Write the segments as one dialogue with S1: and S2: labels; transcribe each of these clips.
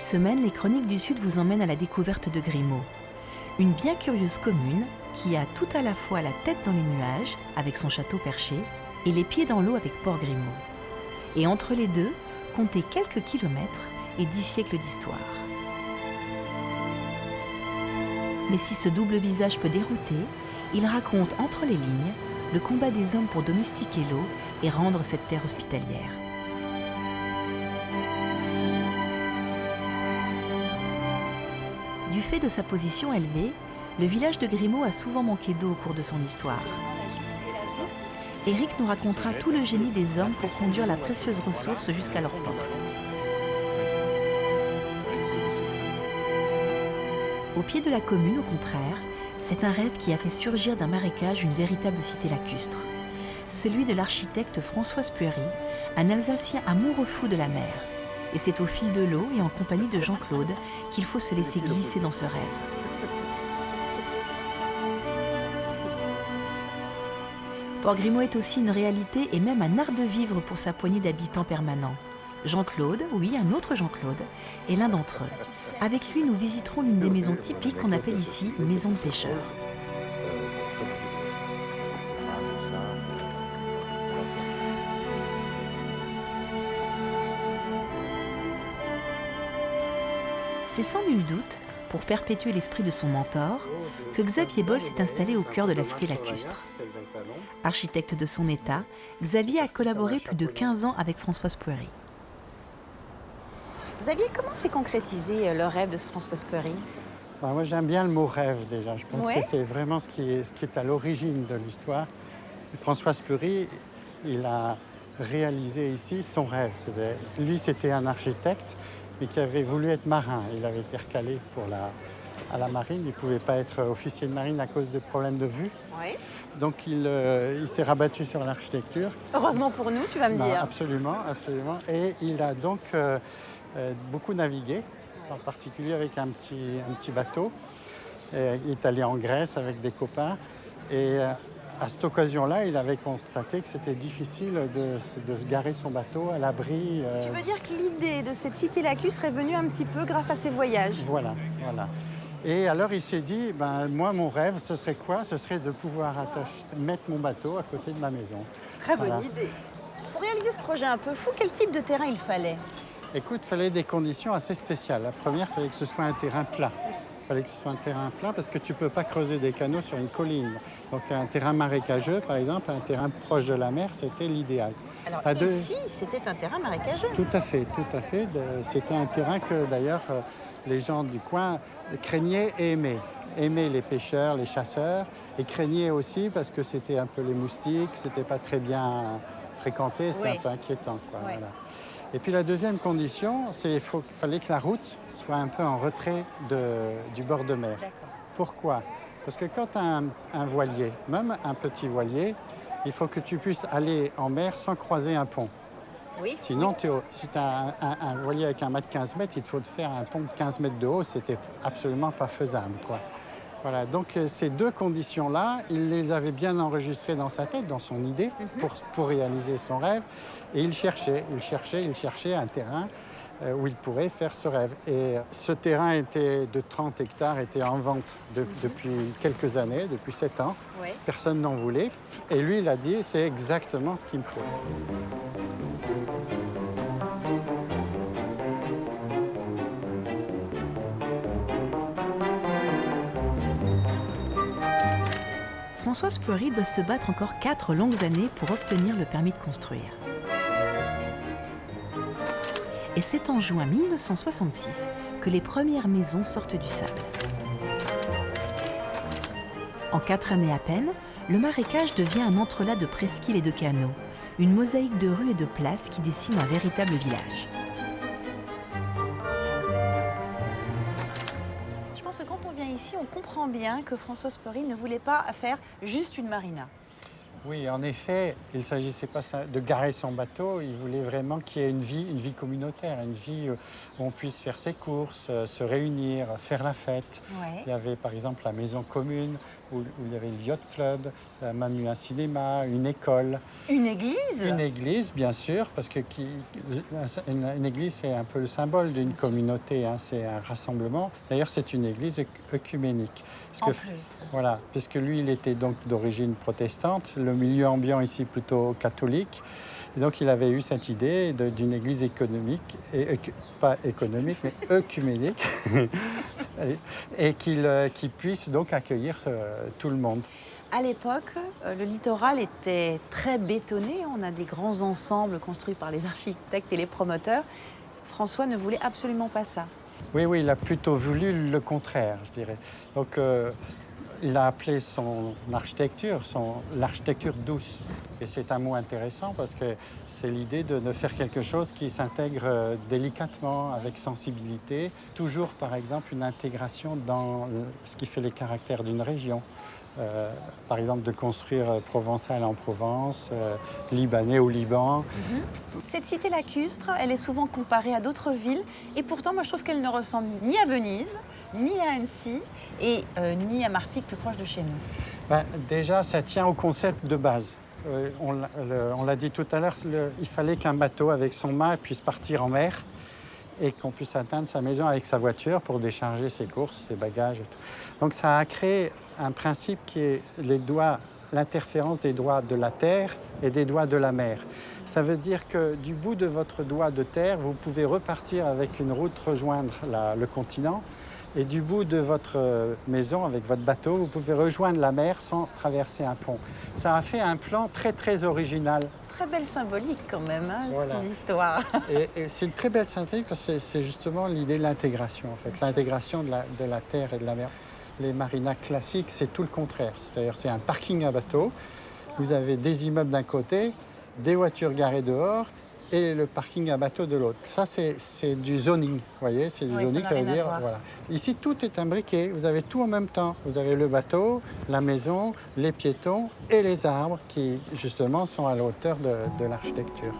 S1: semaine, les Chroniques du Sud vous emmènent à la découverte de Grimaud. Une bien curieuse commune qui a tout à la fois la tête dans les nuages, avec son château perché, et les pieds dans l'eau avec Port-Grimaud. Et entre les deux, comptez quelques kilomètres et 10 siècles d'histoire. Mais si ce double visage peut dérouter, il raconte entre les lignes le combat des hommes pour domestiquer l'eau et rendre cette terre hospitalière. Du fait de sa position élevée, le village de Grimaud a souvent manqué d'eau au cours de son histoire. Éric nous racontera tout le génie des hommes pour conduire la précieuse ressource jusqu'à leur porte. Au pied de la commune, au contraire, c'est un rêve qui a fait surgir d'un marécage une véritable cité lacustre. Celui de l'architecte François Spuery, un Alsacien amoureux fou de la mer. Et c'est au fil de l'eau et en compagnie de Jean-Claude qu'il faut se laisser glisser dans ce rêve. Port-Grimaud est aussi une réalité et même un art de vivre pour sa poignée d'habitants permanents. Jean-Claude, oui, un autre Jean-Claude, est l'un d'entre eux. Avec lui, nous visiterons l'une des maisons typiques qu'on appelle ici maison de pêcheurs. C'est sans nul doute, pour perpétuer l'esprit de son mentor, que Xavier Boll s'est installé au cœur de la cité lacustre. Architecte de son état, Xavier a collaboré plus de 15 ans avec François Spuery. Xavier, comment s'est concrétisé le rêve de François Spuery ?
S2: Moi, j'aime bien le mot rêve déjà. Je pense que c'est vraiment ce qui est à l'origine de l'histoire. François Spuery, il a réalisé ici son rêve. Lui, c'était un architecte, mais qui avait voulu être marin. Il avait été recalé à la marine. Il ne pouvait pas être officier de marine à cause de problèmes de vue.
S1: Oui.
S2: Donc, il s'est rabattu sur l'architecture.
S1: Heureusement pour nous, tu vas me dire.
S2: Absolument, absolument. Et il a donc beaucoup navigué, en particulier avec un petit bateau. Il est allé en Grèce avec des copains. Et à cette occasion-là, il avait constaté que c'était difficile de se garer son bateau à l'abri.
S1: Tu veux dire que l'idée de cette cité lacustre est venue un petit peu grâce à ses voyages ?
S2: Voilà. Et alors, il s'est dit, moi, mon rêve, ce serait quoi ? Ce serait de pouvoir mettre mon bateau à côté de ma maison.
S1: Très bonne idée. Pour réaliser ce projet un peu fou, quel type de terrain il fallait ?
S2: Écoute, il fallait des conditions assez spéciales. La première, il fallait que ce soit un terrain plat. Il fallait que ce soit un terrain plat parce que tu ne peux pas creuser des canaux sur une colline. Donc un terrain marécageux, par exemple, un terrain proche de la mer, c'était l'idéal.
S1: Alors ici, c'était un terrain marécageux.
S2: Tout à fait. C'était un terrain que d'ailleurs les gens du coin craignaient et aimaient. Aimaient les pêcheurs, les chasseurs, et craignaient aussi parce que c'était un peu les moustiques, c'était pas très bien fréquenté, c'était un peu inquiétant, quoi.
S1: Oui.
S2: Voilà. Et puis la deuxième condition, c'est qu'il fallait que la route soit un peu en retrait du bord de mer.
S1: D'accord.
S2: Pourquoi ? Parce que quand tu as un voilier, même un petit voilier, il faut que tu puisses aller en mer sans croiser un pont.
S1: Oui.
S2: Sinon, si tu as un voilier avec un mât de 15 mètres, il te faut te faire un pont de 15 mètres de haut, c'était absolument pas faisable, quoi. Voilà, donc ces deux conditions-là, il les avait bien enregistrées dans sa tête, dans son idée, pour réaliser son rêve. Et il cherchait un terrain où il pourrait faire ce rêve. Et ce terrain de 30 hectares, était en vente depuis quelques années, depuis 7 ans.
S1: Oui.
S2: Personne n'en voulait. Et lui, il a dit, c'est exactement ce qu'il me faut.
S1: François Spuery doit se battre encore 4 longues années pour obtenir le permis de construire. Et c'est en juin 1966 que les premières maisons sortent du sable. En 4 années à peine, le marécage devient un entrelac de presqu'îles et de canaux, une mosaïque de rues et de places qui dessine un véritable village. Je pense que quand on vient ici, on comprend bien que François Spuery ne voulait pas faire juste une marina.
S2: Oui, en effet, il ne s'agissait pas de garer son bateau, il voulait vraiment qu'il y ait une vie communautaire, une vie où on puisse faire ses courses, se réunir, faire la fête.
S1: Ouais.
S2: Il y avait par exemple la maison commune où il y avait le yacht club, même eu un cinéma, une école.
S1: Une église?
S2: Une église, bien sûr, parce que une église, c'est un peu le symbole d'une communauté, hein, c'est un rassemblement. D'ailleurs, c'est une église œcuménique.
S1: En plus.
S2: Voilà, puisque lui, il était donc d'origine protestante, le milieu ambiant ici plutôt catholique. Et donc, il avait eu cette idée d'une église économique, pas économique, mais œcuménique, et qu'il puisse donc accueillir tout le monde.
S1: À l'époque, le littoral était très bétonné. On a des grands ensembles construits par les architectes et les promoteurs. François ne voulait absolument pas ça.
S2: Oui, il a plutôt voulu le contraire, je dirais. Donc, il a appelé son architecture l'architecture douce. Et c'est un mot intéressant parce que c'est l'idée de faire quelque chose qui s'intègre délicatement, avec sensibilité. Toujours, par exemple, une intégration dans ce qui fait les caractères d'une région. Par exemple, de construire provençal en Provence, libanais au Liban.
S1: Cette cité lacustre, elle est souvent comparée à d'autres villes. Et pourtant, moi, je trouve qu'elle ne ressemble ni à Venise, ni à Annecy, et ni à Martigues, plus proche de chez nous.
S2: Déjà, ça tient au concept de base. On l'a dit tout à l'heure, il fallait qu'un bateau avec son mât puisse partir en mer et qu'on puisse atteindre sa maison avec sa voiture pour décharger ses courses, ses bagages. Donc ça a créé un principe qui est l'interférence des doigts de la terre et des doigts de la mer. Ça veut dire que du bout de votre doigt de terre, vous pouvez repartir avec une route rejoindre le continent. Et du bout de votre maison, avec votre bateau, vous pouvez rejoindre la mer sans traverser un pont. Ça a fait un plan très, très original.
S1: Très belle symbolique quand même, hein,
S2: Voilà.
S1: ces histoires.
S2: Et c'est une très belle symbolique parce que c'est justement l'idée de l'intégration, en fait. L'intégration de la terre et de la mer. Les marinas classiques, c'est tout le contraire. C'est-à-dire c'est un parking à bateau. Vous avez des immeubles d'un côté, des voitures garées dehors et le parking à bateau de l'autre. Ça, c'est du zoning, vous voyez, c'est du zoning, ça veut dire, voilà. Ici, tout est imbriqué, vous avez tout en même temps. Vous avez le bateau, la maison, les piétons et les arbres qui, justement, sont à la hauteur de l'architecture.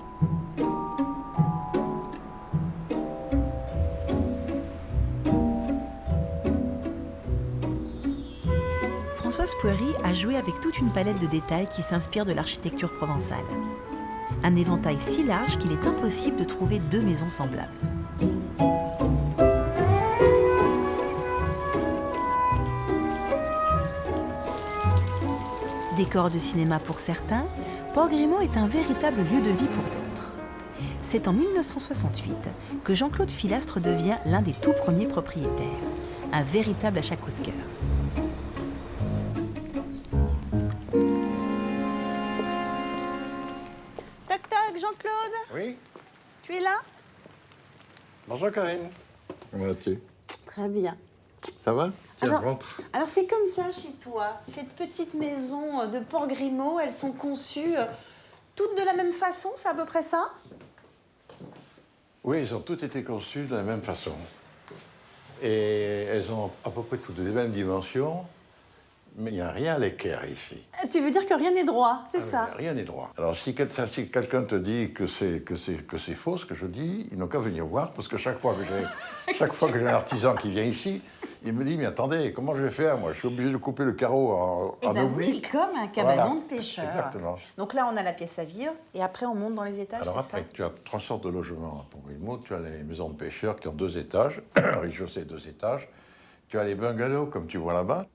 S1: Françoise Pouery a joué avec toute une palette de détails qui s'inspire de l'architecture provençale. Un éventail si large qu'il est impossible de trouver deux maisons semblables. Décor de cinéma pour certains, Port-Grimont est un véritable lieu de vie pour d'autres. C'est en 1968 que Jean-Claude Filastre devient l'un des tout premiers propriétaires. Un véritable achat coup de cœur. Jean-Claude,
S3: oui.
S1: Tu es là?
S3: Bonjour Karine. Comment vas-tu?
S1: Très bien.
S3: Ça va? Tiens, rentre.
S1: Alors c'est comme ça chez toi. Cette petite maison de Port-Grimont, elles sont conçues toutes de la même façon, c'est à peu près ça?
S3: Oui, elles ont toutes été conçues de la même façon. Et elles ont à peu près toutes les mêmes dimensions. Mais il n'y a rien à l'équerre ici.
S1: Tu veux dire que rien n'est droit, c'est ça?
S3: Rien n'est droit. Alors, si quelqu'un te dit que c'est faux, ce que je dis, ils n'ont qu'à venir voir, parce que chaque fois que j'ai un artisan qui vient ici, il me dit, mais attendez, comment je vais faire? Moi, je suis obligé de couper le carreau en oblique.
S1: Oui, comme un cabanon de pêcheur.
S3: Exactement.
S1: Donc là, on a la pièce à vivre, et après, on monte dans les étages,
S3: alors après, tu as trois sortes de logements pour Port-Grimont. Tu as les maisons de pêcheurs qui ont 2 étages, rez-de-chaussée 2 étages. Tu as les bungalows, comme tu vois là-bas.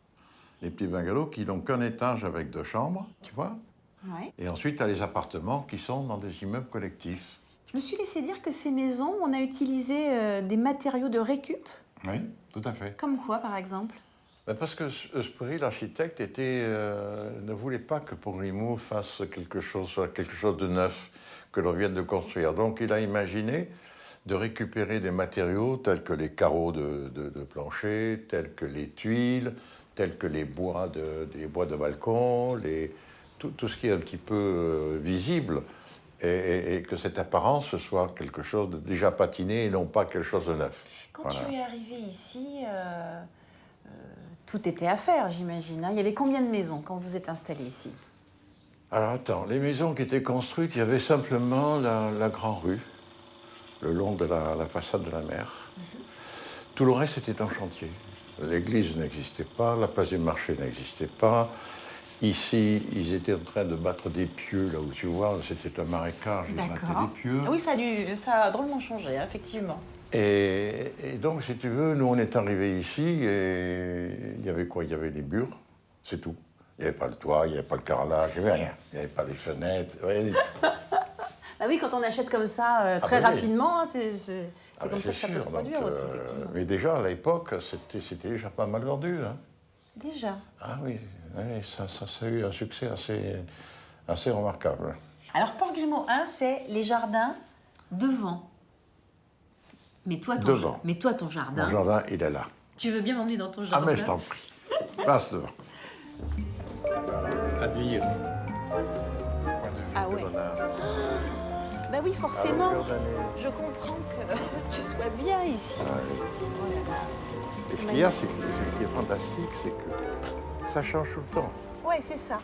S3: Les petits bungalows qui n'ont qu'un étage avec 2 chambres, tu vois.
S1: Ouais.
S3: Et ensuite, tu as les appartements qui sont dans des immeubles collectifs.
S1: Je me suis laissé dire que ces maisons, on a utilisé des matériaux de récup.
S3: Oui, tout à fait.
S1: Comme quoi, par exemple?
S3: Parce que Sprey, l'architecte, ne voulait pas que Port-Grimont fasse quelque chose de neuf, que l'on vienne de construire. Donc, il a imaginé de récupérer des matériaux tels que les carreaux de plancher, tels que les tuiles, tels que les bois de balcon, tout ce qui est un petit peu visible, et que cette apparence soit quelque chose de déjà patiné et non pas quelque chose de neuf.
S1: Quand tu es arrivé ici, tout était à faire, j'imagine. Il y avait combien de maisons quand vous êtes installé ici?
S3: Alors attends, les maisons qui étaient construites, il y avait simplement la grande rue, le long de la façade de la mer. Tout le reste était en chantier. L'église n'existait pas, la place du marché n'existait pas. Ici, ils étaient en train de battre des pieux, là où tu vois, c'était un marécage, ils battaient des pieux.
S1: Oui, ça a drôlement changé, hein, effectivement.
S3: Et donc, si tu veux, nous, on est arrivés ici et il y avait quoi? Il y avait des murs, c'est tout. Il n'y avait pas le toit, il n'y avait pas le carrelage, il n'y avait rien. Il n'y avait pas les fenêtres.
S1: Ah oui, quand on achète comme ça très rapidement, c'est comme ça que ça peut se produire aussi, effectivement.
S3: Mais déjà, à l'époque, c'était déjà pas mal vendu. Hein.
S1: Déjà?
S3: Ah oui, ça a eu un succès assez remarquable.
S1: Alors, Port-Grimaud 1, c'est les jardins devant. Mais toi, ton jardin...
S3: Mon jardin, il est là.
S1: Tu veux bien m'emmener dans ton jardin?
S3: Ah, mais je t'en prie. Passe devant. Admire.
S1: Ah ouais. Bah oui, forcément. Je comprends que tu sois bien ici.
S3: Ah, oui.
S1: Oh là là,
S3: et ce qu'il y a, ce qui est fantastique, c'est que ça change tout le temps.
S1: Ouais, c'est ça.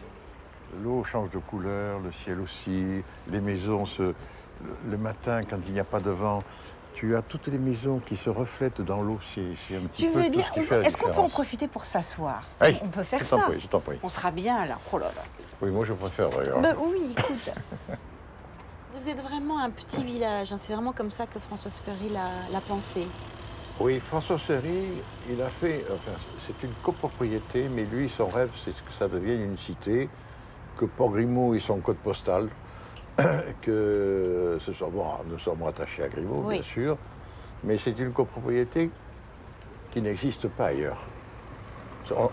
S3: L'eau change de couleur, le ciel aussi, les maisons, le matin, quand il n'y a pas de vent, tu as toutes les maisons qui se reflètent dans l'eau. C'est un petit peu tout ce qui fait la
S1: est-ce qu'on peut en
S3: différence.
S1: profiter pour s'asseoir?
S3: Hey,
S1: on peut faire
S3: je t'en
S1: ça.
S3: prie, je t'en prie.
S1: On sera bien là. Oh là là.
S3: Oui, moi je préfère d'ailleurs.
S1: Bah oui, écoute. Vous êtes vraiment un petit village. Hein. C'est vraiment comme ça que François Speury l'a pensé.
S3: Oui, François Speury, il a fait, enfin, c'est une copropriété, mais lui, son rêve, c'est que ça devienne une cité, que Port-Grimaud ait son code postal, que ce soit, bon, nous sommes rattachés à Grimaud,
S1: Oui.
S3: bien sûr, mais c'est une copropriété qui n'existe pas ailleurs.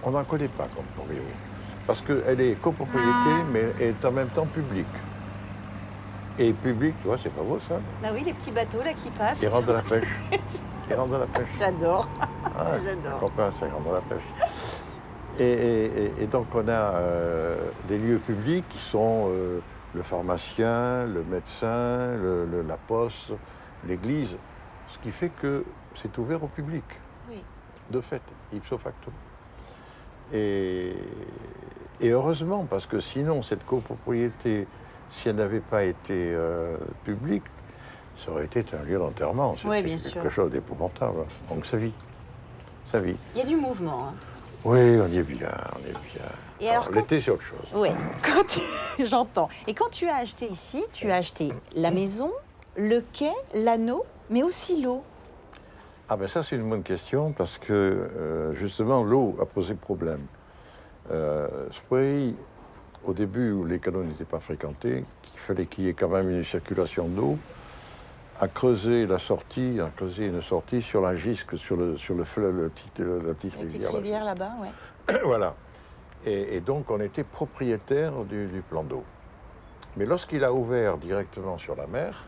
S3: On n'en connaît pas comme Port-Grimaud, parce qu'elle est copropriété, mais elle est en même temps publique. Et public, tu vois, c'est pas beau ça.
S1: Bah oui, les petits bateaux là qui passent.
S3: Ils rentrent de la pêche. Ils rentrent de la pêche.
S1: J'adore.
S3: Ah,
S1: J'adore.
S3: Copain, ça rentre de la pêche. Et donc on a des lieux publics qui sont le pharmacien, le médecin, la poste, l'église, ce qui fait que c'est ouvert au public,
S1: Oui.
S3: de fait, ipso facto. Et heureusement, parce que sinon, cette copropriété, si elle n'avait pas été publique, ça aurait été un lieu d'enterrement.
S1: Oui, bien
S3: C'était
S1: sûr.
S3: quelque chose d'épouvantable. Donc ça vit. Ça vit.
S1: Il y a du mouvement. Hein.
S3: Oui, on y est bien, on est bien.
S1: Et alors,
S3: l'été, c'est autre chose.
S1: Oui, j'entends. Et quand tu as acheté ici, tu as acheté la maison, le quai, l'anneau, mais aussi l'eau.
S3: Ah ben ça, c'est une bonne question, parce que justement, l'eau a posé problème. Speury, au début où les canaux n'étaient pas fréquentés, qu'il fallait qu'il y ait quand même une circulation d'eau, a creusé une sortie sur la Gisque, sur le fleuve, la petite
S1: La petite
S3: rivière.
S1: rivière là-bas, ouais.
S3: Voilà. Et donc, on était propriétaire du plan d'eau. Mais lorsqu'il a ouvert directement sur la mer,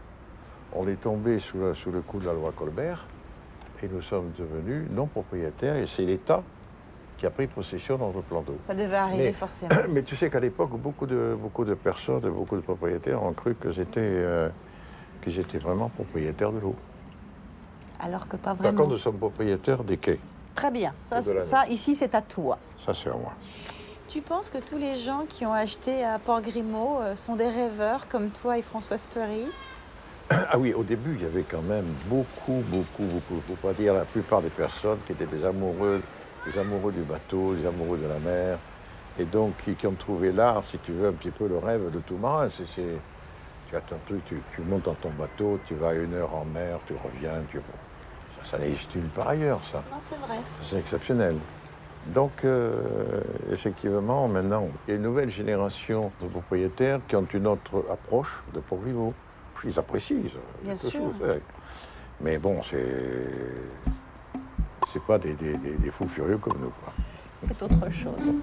S3: on est tombé sous le coup de la loi Colbert et nous sommes devenus non propriétaires. Et c'est l'État qui a pris possession de notre plan d'eau.
S1: Ça devait arriver forcément.
S3: Mais tu sais qu'à l'époque, beaucoup de personnes, beaucoup de propriétaires ont cru que qu'ils étaient vraiment propriétaires de l'eau.
S1: Alors que pas
S3: Par
S1: vraiment.
S3: contre, nous sommes propriétaires des quais.
S1: Très bien. Ça,
S3: Et de la
S1: ça ici, c'est à toi.
S3: Ça, c'est à moi.
S1: Tu penses que tous les gens qui ont acheté à Port-Grimaud sont des rêveurs comme toi et François Speury?
S3: Ah oui, au début, il y avait quand même beaucoup, pour pas dire la plupart des personnes qui étaient des amoureux du bateau, des amoureux de la mer, et donc qui ont trouvé là, si tu veux, un petit peu le rêve de tout marin. Tu as ton truc, tu montes dans ton bateau, tu vas 1 heure en mer, tu reviens, ça n'existe nulle part ailleurs, ça.
S1: Non, c'est vrai.
S3: C'est exceptionnel. Donc, effectivement, maintenant, il y a une nouvelle génération de propriétaires qui ont une autre approche de Port-Grimaud. Ils apprécient ça.
S1: Bien sûr.
S3: Mais bon, c'est pas des fous furieux comme nous, quoi.
S1: C'est autre chose.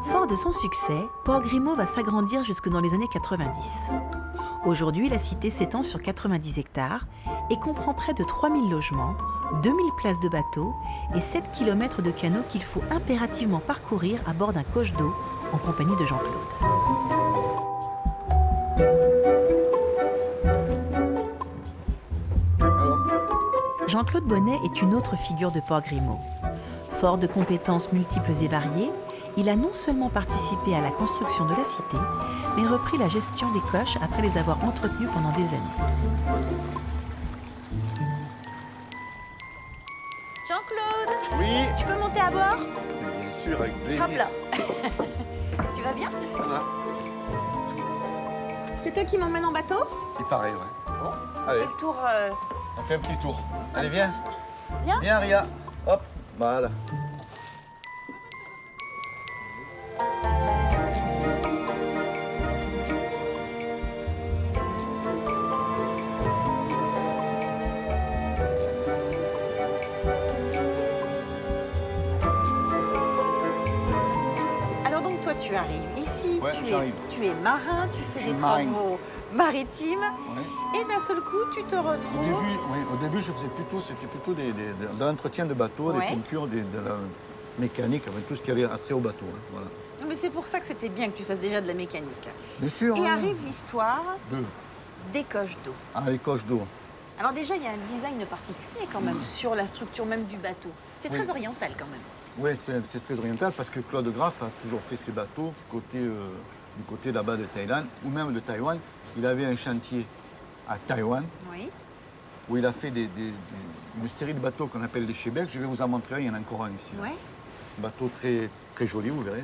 S1: Fort de son succès, Port-Grimaud va s'agrandir jusque dans les années 90. Aujourd'hui, la cité s'étend sur 90 hectares et comprend près de 3000 logements, 2000 places de bateaux et 7 km de canaux qu'il faut impérativement parcourir à bord d'un coche d'eau en compagnie de Jean-Claude. Jean-Claude Bonnet est une autre figure de Port-Grimaud. Fort de compétences multiples et variées, Il a non seulement participé à la construction de la cité, mais repris la gestion des coches après les avoir entretenus pendant des années.
S4: Jean-Claude,
S5: Oui,
S4: tu peux monter à bord?
S5: bien sûr, avec plaisir.
S4: Hop là. Tu vas bien?
S5: Ça va.
S4: C'est toi qui m'emmènes en bateau?
S5: Il paraît, ouais.
S4: Bon, on
S5: Allez.
S4: fait le tour.
S5: On fait un petit tour. Allez, viens.
S4: Viens.
S5: Viens, Ria. Hop, voilà.
S4: Alors donc toi tu arrives ici,
S5: Ouais, j'arrive.
S4: tu es marin, tu
S5: Je
S4: fais
S5: suis
S4: des
S5: marin.
S4: travaux maritimes
S5: Ouais.
S4: et d'un seul coup tu te retrouves.
S5: Au début, je faisais c'était plutôt de l'entretien de bateaux,
S4: Ouais.
S5: des ponctures, de la mécanique, enfin, tout ce qui avait attrait au bateau. Hein, voilà.
S4: Non, mais c'est pour ça que c'était bien que tu fasses déjà de la mécanique.
S5: Bien sûr.
S4: Et
S5: hein.
S4: arrive l'histoire
S5: Deux.
S4: des coches d'eau.
S5: Ah, les coches d'eau.
S4: Alors déjà il y a un design particulier quand même sur la structure même du bateau. C'est
S5: Oui.
S4: très oriental quand même.
S5: Oui, c'est très oriental parce que Claude Graff a toujours fait ses bateaux du côté là-bas de Thaïlande ou même de Taïwan. Il avait un chantier à Taïwan
S4: Oui.
S5: où il a fait une série de bateaux qu'on appelle des Chebec. Je vais vous en montrer un, il y en a encore un ici.
S4: Ouais.
S5: Un bateau très, très joli, vous verrez.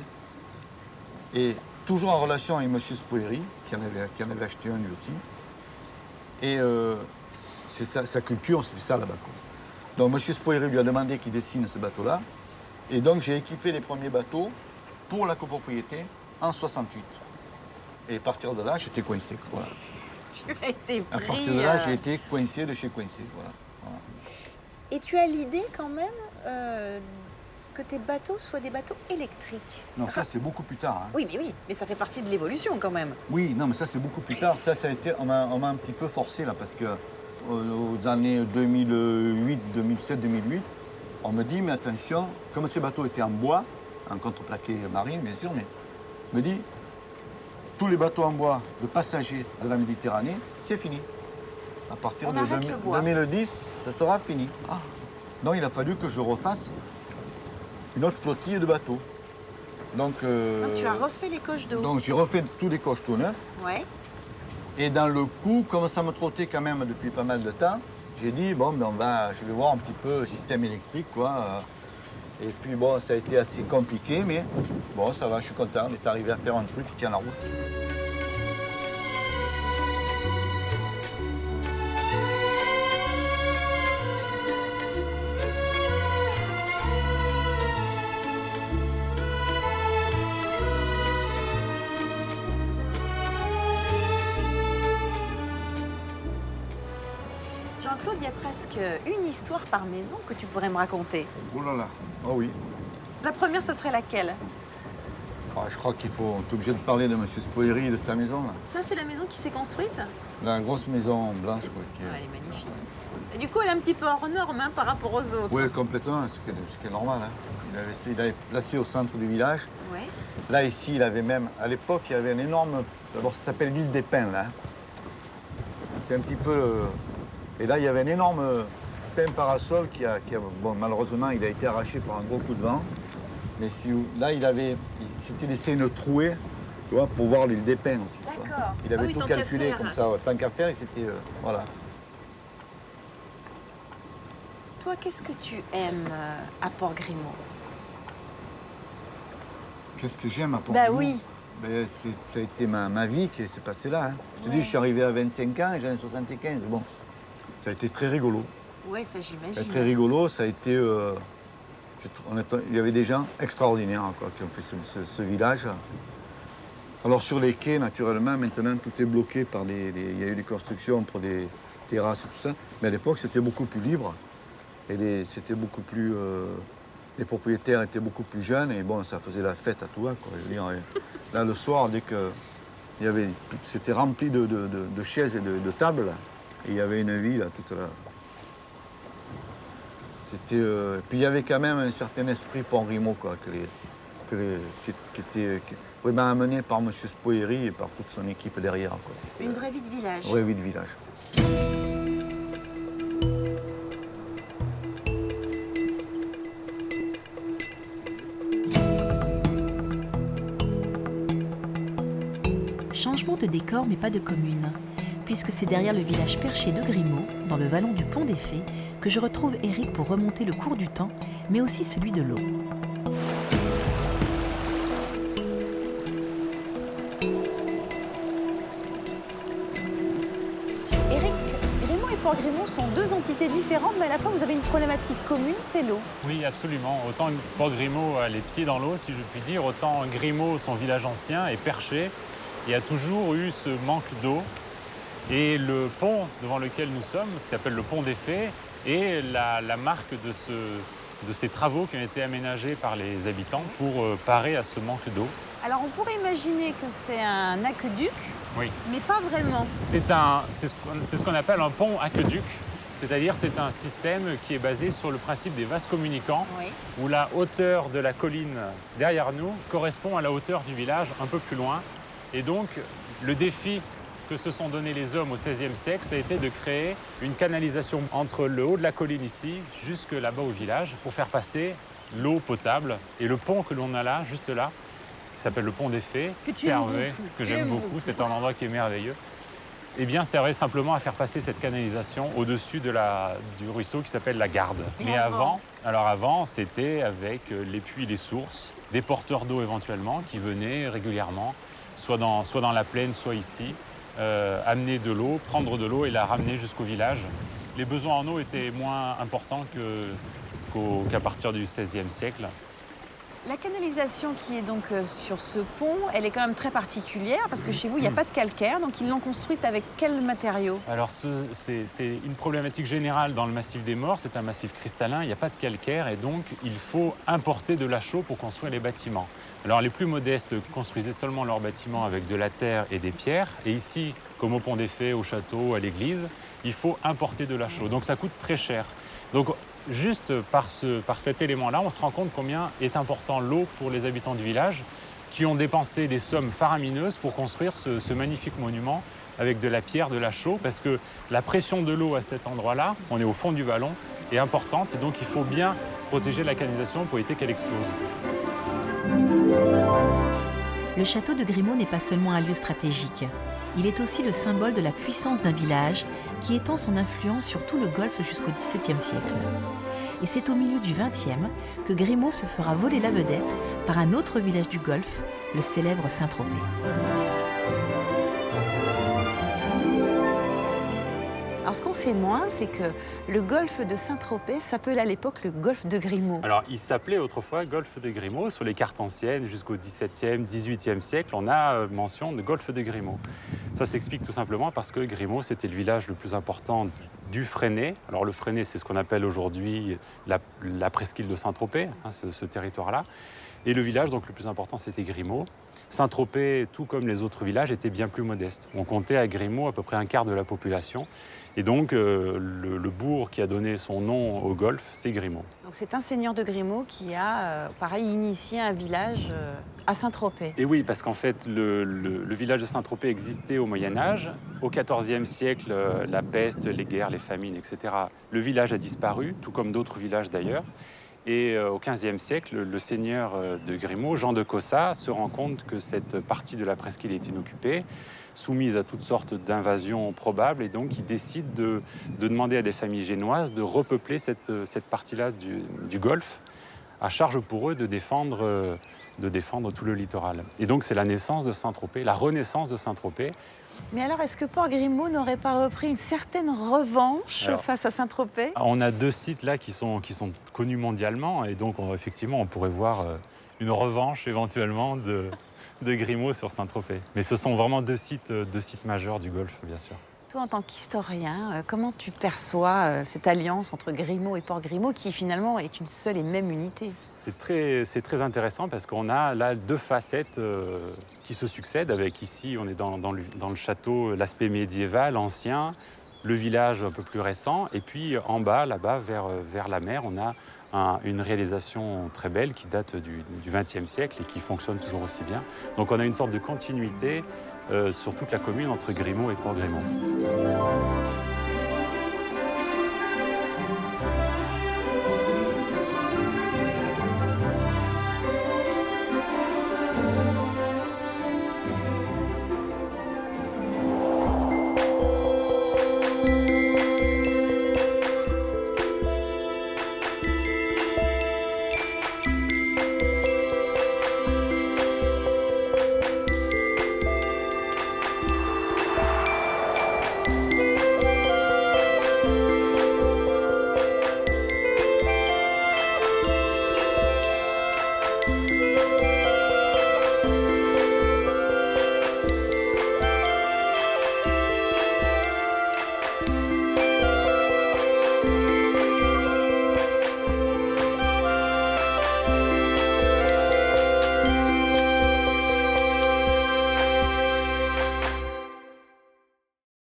S5: Et toujours en relation avec M. Spoeri, qui en avait acheté un lui aussi. Et c'est sa culture, c'était ça là-bas. Donc M. Spoeri lui a demandé qu'il dessine ce bateau-là. Et donc j'ai équipé les premiers bateaux pour la copropriété en 68. Et à partir de là, j'étais coincé. Voilà.
S4: Tu as été pris.
S5: À partir de là, j'ai été coincé de chez coincé. Voilà. Voilà.
S4: Et tu as l'idée quand même que tes bateaux soient des bateaux électriques.
S5: Non, ça c'est beaucoup plus tard. Hein.
S4: Oui, mais ça fait partie de l'évolution quand même.
S5: Oui, non, mais ça c'est beaucoup plus tard. Ça a été, on m'a un petit peu forcé là, parce que aux années 2008, 2007, 2008, on me dit, mais attention, comme ces bateaux étaient en bois, en contreplaqué marine bien sûr, mais on me dit, tous les bateaux en bois de passagers de la Méditerranée, c'est fini. À partir
S4: On
S5: de
S4: arrête le bois.
S5: 2010, ça sera fini. Ah. Donc il a fallu que je refasse une autre flottille de bateaux. Donc
S4: Tu as refait les coches d'eau.
S5: donc j'ai refait tous les coches tout neufs.
S4: Ouais.
S5: Et dans le coup, comme ça me trottait quand même depuis pas mal de temps, j'ai dit, bon, ben je vais voir un petit peu le système électrique, quoi. Et puis bon, ça a été assez compliqué, mais bon, ça va, je suis content d'être arrivé à faire un truc qui tient la route.
S4: Jean-Claude, il y a presque une histoire par maison que tu pourrais me raconter.
S5: Oh là là, oh oui.
S4: La première, ce serait laquelle?
S5: Ah, je crois qu'il faut, on est obligé de parler de M. Spoeri et de sa maison, là.
S4: Ça, c'est la maison qui s'est construite?
S5: La grosse maison blanche, quoi.
S4: Elle est magnifique. Et du coup, elle est un petit peu hors norme hein, par rapport aux autres.
S5: Oui, complètement, ce qui est normal. Hein. Il avait placé au centre du village.
S4: Ouais.
S5: Là, ici, il avait même, à l'époque, il y avait un énorme... D'abord, ça s'appelle l'île des Pins, là. C'est un petit peu... Et là, il y avait un énorme pin parasol qui a... Bon, malheureusement, il a été arraché par un gros coup de vent. Mais si, là, il s'était laissé une trouée, tu vois, pour voir l'île des Pins aussi. tu vois.
S4: D'accord.
S5: Il avait
S4: Ah oui,
S5: tout
S4: tant qu'à
S5: calculé
S4: faire.
S5: comme ça. Ouais. Tant qu'à faire, il s'était... voilà.
S4: Toi, qu'est-ce que tu aimes à Port-Grimaud?
S5: Qu'est-ce que j'aime à Port
S4: Bah oui.
S5: Ben, ça a été ma vie qui s'est passée là. Hein. Je te
S4: Ouais.
S5: dis, je suis arrivé à 25 ans et j'en ai 75. Bon, ça a été très rigolo.
S4: Ouais, ça j'imagine.
S5: Très rigolo, ça a été... il y avait des gens extraordinaires hein, quoi, qui ont fait ce village. Alors sur les quais, naturellement, maintenant tout est bloqué par il y a eu des constructions pour des terrasses et tout ça. Mais à l'époque, c'était beaucoup plus libre. Et c'était beaucoup plus... les propriétaires étaient beaucoup plus jeunes et bon, ça faisait la fête à tout va, quoi. Je veux dire, là, le soir, dès que il y avait... C'était rempli de chaises et de tables. Là. Et il y avait une vie, là, toute là. C'était... Puis il y avait quand même un certain esprit Port-Grimaud, quoi, qui était vraiment amené par M. Spoeri et par toute son équipe derrière, quoi. C'était
S4: Une vraie vie de village.
S5: une vraie vie de village.
S1: Changement de décor mais pas de commune, puisque c'est derrière le village perché de Grimaud, dans le vallon du Pont des Fées, que je retrouve Éric pour remonter le cours du temps, mais aussi celui de l'eau.
S4: Éric, Grimaud et Port-Grimaud sont deux entités différentes, mais à la fois vous avez une problématique commune, c'est l'eau.
S6: Oui, absolument. Autant Port-Grimaud a les pieds dans l'eau, si je puis dire, autant Grimaud, son village ancien, est perché et a toujours eu ce manque d'eau. Et le pont devant lequel nous sommes, qui s'appelle le Pont des Fées, est la marque de ces travaux qui ont été aménagés par les habitants pour parer à ce manque d'eau.
S4: Alors on pourrait imaginer que c'est un aqueduc,
S6: Oui.
S4: mais pas vraiment.
S6: C'est ce qu'on appelle un pont aqueduc, c'est-à-dire c'est un système qui est basé sur le principe des vases communicants,
S4: Oui.
S6: où la hauteur de la colline derrière nous correspond à la hauteur du village un peu plus loin. Et donc le défi que se sont donnés les hommes au XVIe siècle, ça a été de créer une canalisation entre le haut de la colline ici, jusque là-bas au village, pour faire passer l'eau potable. Et le pont que l'on a là, juste là, qui s'appelle le Pont des Fées,
S4: Que tu aimes beaucoup.
S6: que
S4: Tu
S6: j'aime
S4: aimes
S6: beaucoup,
S4: beaucoup.
S6: c'est un endroit qui est merveilleux, eh bien servait simplement à faire passer cette canalisation au-dessus du ruisseau qui s'appelle la Garde.
S4: Mais
S6: avant, c'était avec les puits, les sources, des porteurs d'eau éventuellement, qui venaient régulièrement, soit dans la plaine, soit ici, amener de l'eau, prendre de l'eau et la ramener jusqu'au village. Les besoins en eau étaient moins importants qu'à partir du XVIe siècle.
S4: La canalisation qui est donc sur ce pont, elle est quand même très particulière parce que chez vous, il n'y a pas de calcaire, donc ils l'ont construite avec quel matériau?
S6: Alors c'est une problématique générale dans le massif des Maures, c'est un massif cristallin, il n'y a pas de calcaire et donc il faut importer de la chaux pour construire les bâtiments. Alors les plus modestes construisaient seulement leurs bâtiments avec de la terre et des pierres, et ici, comme au Pont des Fées, au château, à l'église, il faut importer de la chaux, donc ça coûte très cher. Donc juste par cet élément-là, on se rend compte combien est important l'eau pour les habitants du village, qui ont dépensé des sommes faramineuses pour construire ce magnifique monument avec de la pierre, de la chaux, parce que la pression de l'eau à cet endroit-là, on est au fond du vallon, est importante, et donc il faut bien protéger la canalisation pour éviter qu'elle explose.
S1: Le château de Grimaud n'est pas seulement un lieu stratégique. Il est aussi le symbole de la puissance d'un village qui étend son influence sur tout le Golfe jusqu'au XVIIe siècle. Et c'est au milieu du XXe que Grimaud se fera voler la vedette par un autre village du Golfe, le célèbre Saint-Tropez.
S4: Alors ce qu'on sait moins, c'est que le golfe de Saint-Tropez s'appelait à l'époque le golfe de Grimaud.
S6: Alors, il s'appelait autrefois golfe de Grimaud. Sur les cartes anciennes, jusqu'au XVIIe, XVIIIe siècle, on a mention de golfe de Grimaud. Ça s'explique tout simplement parce que Grimaud, c'était le village le plus important du Fresnay. Alors, le Fresnay, c'est ce qu'on appelle aujourd'hui la presqu'île de Saint-Tropez, hein, ce territoire-là. Et le village, donc le plus important, c'était Grimaud. Saint-Tropez, tout comme les autres villages, était bien plus modeste. On comptait à Grimaud à peu près un quart de la population. Et donc, le bourg qui a donné son nom au golfe, c'est Grimaud.
S4: Donc c'est un seigneur de Grimaud qui a, pareil, initié un village à Saint-Tropez.
S6: Et oui, parce qu'en fait, le village de Saint-Tropez existait au Moyen-Âge. Au XIVe siècle, la peste, les guerres, les famines, etc. Le village a disparu, tout comme d'autres villages d'ailleurs. Et au XVe siècle, le seigneur de Grimaud, Jean de Cossat, se rend compte que cette partie de la presqu'île est inoccupée, soumise à toutes sortes d'invasions probables, et donc il décide de demander à des familles génoises de repeupler cette partie-là du Golfe, à charge pour eux de défendre tout le littoral. Et donc c'est la naissance de Saint-Tropez, la renaissance de Saint-Tropez.
S4: Mais alors, est-ce que Port-Grimaud n'aurait pas repris une certaine revanche face à Saint-Tropez?
S6: On a deux sites là qui sont connus mondialement, et donc effectivement on pourrait voir une revanche éventuellement de Grimaud sur Saint-Tropez. Mais ce sont vraiment deux sites majeurs du Golfe, bien sûr.
S4: Toi, en tant qu'historien, comment tu perçois cette alliance entre Grimaud et Port-Grimaud, qui finalement est une seule et même unité?
S6: C'est très intéressant parce qu'on a là deux facettes qui se succèdent. Avec ici, on est dans le château, l'aspect médiéval, ancien, le village un peu plus récent. Et puis en bas, là-bas, vers la mer, on a une réalisation très belle qui date du XXe siècle et qui fonctionne toujours aussi bien. Donc on a une sorte de continuité sur toute la commune entre Grimaud et Port-Grimaud.